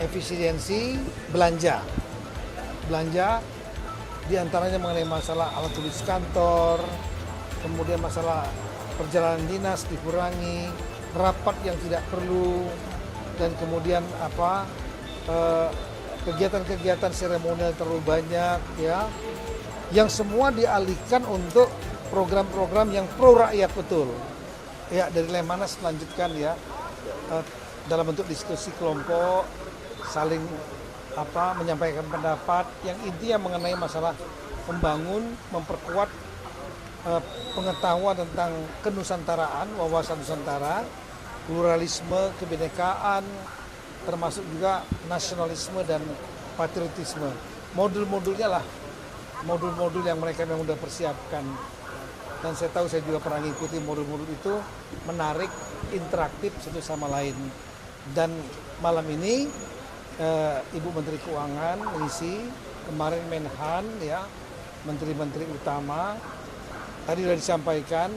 efisiensi belanja. Belanja diantaranya mengenai masalah alat tulis kantor, kemudian masalah perjalanan dinas dikurangi, rapat yang tidak perlu, dan kemudian kegiatan-kegiatan seremonial terlalu banyak, ya, yang semua dialihkan untuk program-program yang pro rakyat betul. Ya, dari Lemhanas melanjutkan, ya, dalam bentuk diskusi kelompok, saling menyampaikan pendapat yang intinya mengenai masalah membangun, memperkuat pengetahuan tentang kenusantaraan, wawasan Nusantara, pluralisme, kebinekaan, termasuk juga nasionalisme dan patriotisme. Modul-modulnya lah, modul-modul yang mereka memang sudah persiapkan. Dan saya tahu, saya juga pernah mengikuti modul-modul itu, menarik, interaktif satu sama lain. Dan malam ini Ibu Menteri Keuangan mengisi, kemarin Menhan, ya, menteri-menteri utama. Tadi sudah disampaikan,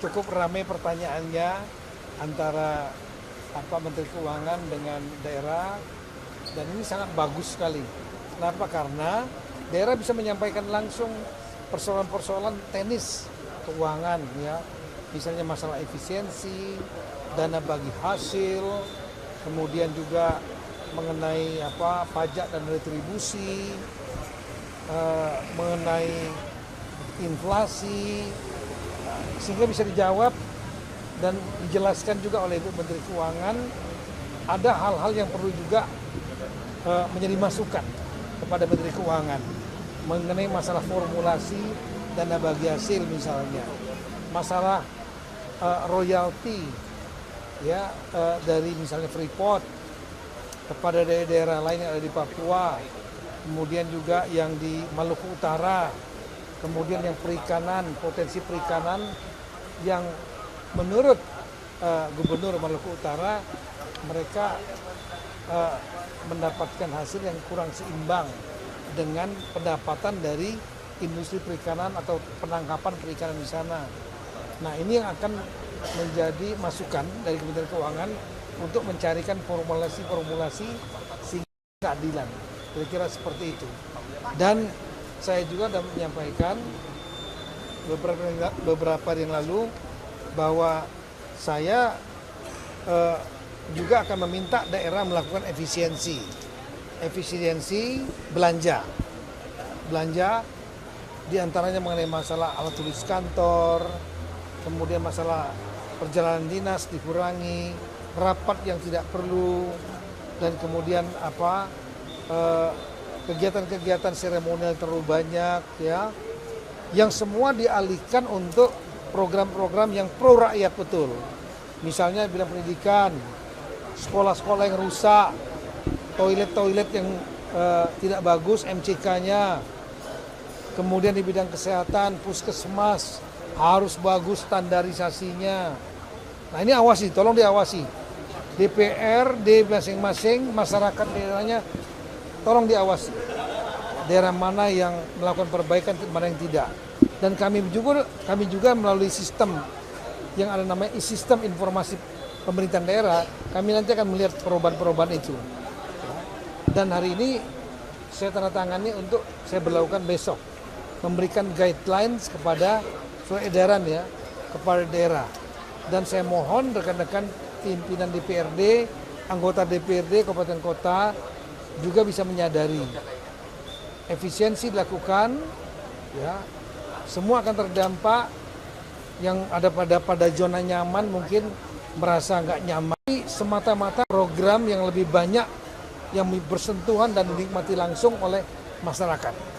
cukup ramai pertanyaannya antara Menteri Keuangan dengan daerah, dan ini sangat bagus sekali. Kenapa? Karena daerah bisa menyampaikan langsung persoalan-persoalan teknis keuangan, ya, misalnya masalah efisiensi, dana bagi hasil, kemudian juga mengenai pajak dan retribusi, mengenai inflasi, sehingga bisa dijawab dan dijelaskan juga oleh Ibu Menteri Keuangan. Ada hal-hal yang perlu juga menjadi masukan kepada Menteri Keuangan mengenai masalah formulasi dana bagi hasil, misalnya masalah royalti, ya, dari misalnya Freeport kepada daerah-daerah lain yang ada di Papua, kemudian juga yang di Maluku Utara, kemudian yang perikanan, potensi perikanan yang menurut Gubernur Maluku Utara mereka mendapatkan hasil yang kurang seimbang dengan pendapatan dari industri perikanan atau penangkapan perikanan di sana. Nah, ini yang akan menjadi masukan dari Kementerian Keuangan untuk mencarikan formulasi-formulasi sehingga keadilan. Kira-kira seperti itu. Dan saya juga sudah menyampaikan beberapa hari yang lalu bahwa saya juga akan meminta daerah melakukan efisiensi belanja diantaranya mengenai masalah alat tulis kantor, kemudian masalah perjalanan dinas dikurangi, rapat yang tidak perlu, dan kemudian kegiatan-kegiatan seremonial terlalu banyak, ya, yang semua dialihkan untuk program-program yang pro rakyat betul. Misalnya bidang pendidikan, sekolah-sekolah yang rusak, toilet-toilet yang tidak bagus MCK-nya, kemudian di bidang kesehatan, puskesmas harus bagus standarisasinya. Nah, ini awasi, tolong diawasi. DPRD masing-masing, masyarakat daerahnya, tolong diawasi. Daerah mana yang melakukan perbaikan, mana yang tidak. Dan kami juga melalui sistem yang ada namanya sistem informasi pemerintahan daerah, kami nanti akan melihat perubahan-perubahan itu. Dan hari ini saya tanda tangani untuk saya berlakukan besok, memberikan guidelines kepada surat edaran, ya, kepada daerah. Dan saya mohon rekan-rekan pimpinan DPRD, anggota DPRD kabupaten kota juga bisa menyadari efisiensi dilakukan, ya, semua akan terdampak. Yang ada pada zona nyaman mungkin merasa nggak nyaman. Semata-mata program yang lebih banyak yang bersentuhan dan dinikmati langsung oleh masyarakat.